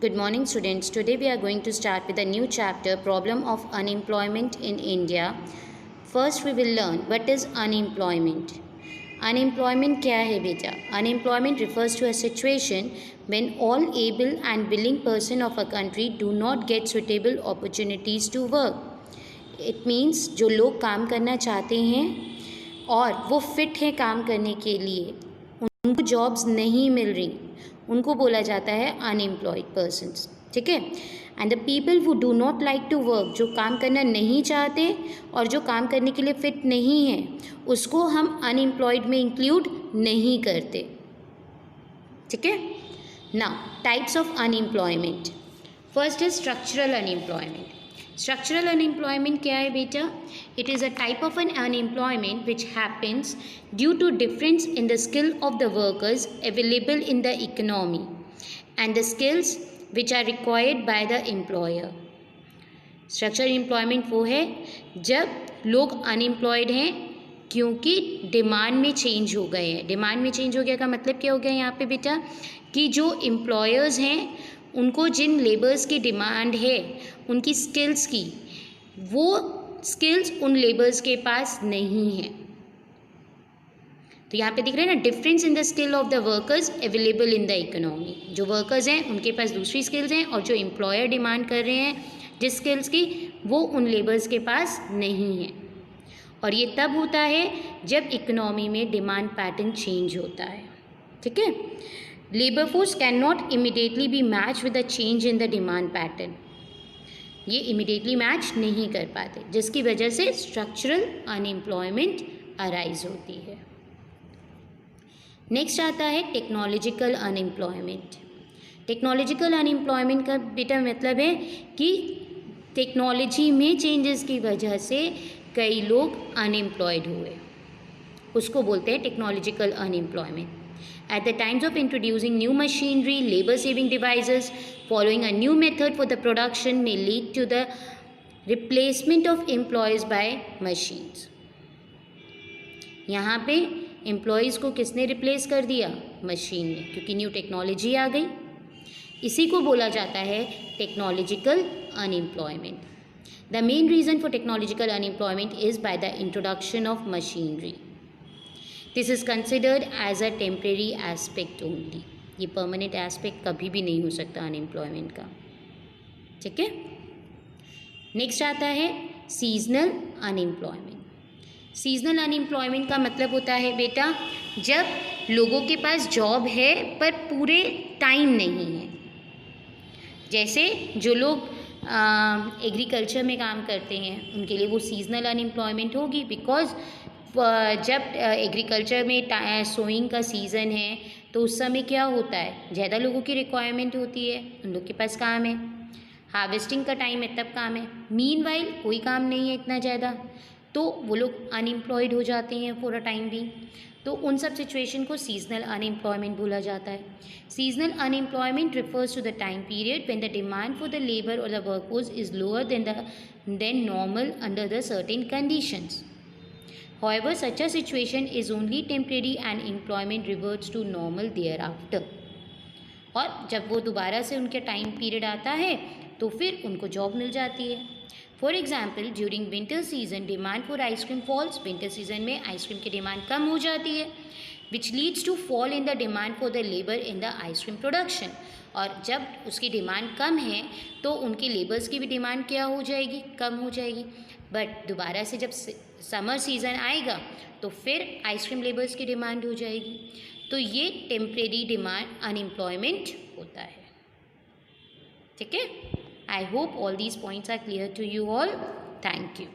Good morning, students. Today we are going to start with a new chapter, Problem of Unemployment in India. First we will learn what is unemployment. Unemployment क्या है बेटा? Unemployment refers to a situation when all able and willing person of a country do not get suitable opportunities to work. It means जो लोग काम करना चाहते हैं और वो फिट है काम करने के लिए, उनको जॉब्स नहीं मिल रही, उनको बोला जाता है अनएम्प्लॉयड पर्सन्स. ठीक है. And the people who do not like to work, जो काम करना नहीं चाहते और जो काम करने के लिए फिट नहीं है, उसको हम अनएम्प्लॉयड में इंक्लूड नहीं करते. ठीक है. Now types of unemployment. First is structural unemployment. Structural unemployment क्या है बेटा? It is a type of an unemployment which happens due to difference in the skill of the workers available in the economy and the skills which are required by the employer. Structural employment वो है जब लोग unemployed हैं क्योंकि demand में change हो गए हैं. डिमांड में चेंज हो गया का मतलब क्या हो गया यहाँ पे बेटा? कि जो एम्प्लॉयर्स हैं उनको जिन लेबर्स की डिमांड है उनकी स्किल्स की, वो स्किल्स उन लेबर्स के पास नहीं है. तो यहाँ पे दिख रहा है ना, difference in the skill of the workers available in the economy. जो वर्कर्स हैं उनके पास दूसरी स्किल्स हैं और जो एम्प्लॉयर डिमांड कर रहे हैं जिस स्किल्स की, वो उन लेबर्स के पास नहीं है. और ये तब होता है जब इकोनॉमी में डिमांड पैटर्न चेंज होता है. ठीक है. Labour force can not immediately be match with the change in the demand pattern. ये इमीडिएटली मैच नहीं कर पाते, जिसकी वजह से स्ट्रक्चरल अनएम्प्लॉयमेंट अराइज होती है. नेक्स्ट आता है टेक्नोलॉजिकल अनएम्प्लॉयमेंट. टेक्नोलॉजिकल अनएम्प्लॉयमेंट का बेटा मतलब है कि टेक्नोलॉजी में चेंजेस की वजह से कई लोग अनएम्प्लॉयड हुए, उसको बोलते हैं technological unemployment. At the times of introducing new machinery, labor-saving devices, following a new method for the production may lead to the replacement of employees by machines. यहाँ पे एम्प्लॉयज़ को किसने रिप्लेस कर दिया? मशीन ने, क्योंकि न्यू टेक्नोलॉजी आ गई. इसी को बोला जाता है technological unemployment. The main reason for technological unemployment is by the introduction of machinery. This is considered as a temporary aspect only. ये परमानेंट एस्पेक्ट कभी भी नहीं हो सकता अनएम्प्लॉयमेंट का. ठीक है. नेक्स्ट आता है सीजनल अनएम्प्लॉयमेंट. सीजनल अनएम्प्लॉयमेंट का मतलब होता है बेटा जब लोगों के पास जॉब है पर पूरे टाइम नहीं है. जैसे जो लोग एग्रीकल्चर में काम करते हैं उनके लिए वो सीजनल अनएम्प्लॉयमेंट होगी, बिकॉज जब एग्रीकल्चर में सोइंग का सीज़न है तो उस समय क्या होता है, ज़्यादा लोगों की रिक्वायरमेंट होती है, उन लोग के पास काम है. हार्वेस्टिंग का टाइम है तब काम है. मीनवाइल कोई काम नहीं है इतना ज़्यादा, तो वो लोग अनएम्प्लॉयड हो जाते हैं फॉर अ टाइम भी. तो उन सब सिचुएशन को सीजनल अनएम्प्लॉयमेंट बोला जाता है. Seasonal unemployment refers to the time period when the demand for the labour और the workforce is lower than normal under the certain conditions. However, such a situation is only temporary and employment reverts to normal thereafter. और जब वो दोबारा से उनके time period आता है तो फिर उनको जॉब मिल जाती है. For example, during winter season demand for ice cream falls. Winter season में आइसक्रीम की डिमांड कम हो जाती है, which leads to fall in the demand for the labour in the ice cream production. और जब उसकी डिमांड कम है तो उनके लेबर्स की भी डिमांड क्या हो जाएगी? कम हो जाएगी. बट दोबारा से जब समर सीज़न आएगा तो फिर आइसक्रीम लेबर्स की डिमांड हो जाएगी. तो ये टेम्परेरी डिमांड अनएम्प्लॉयमेंट होता है. ठीक है. I hope all these points are clear to you all. Thank you.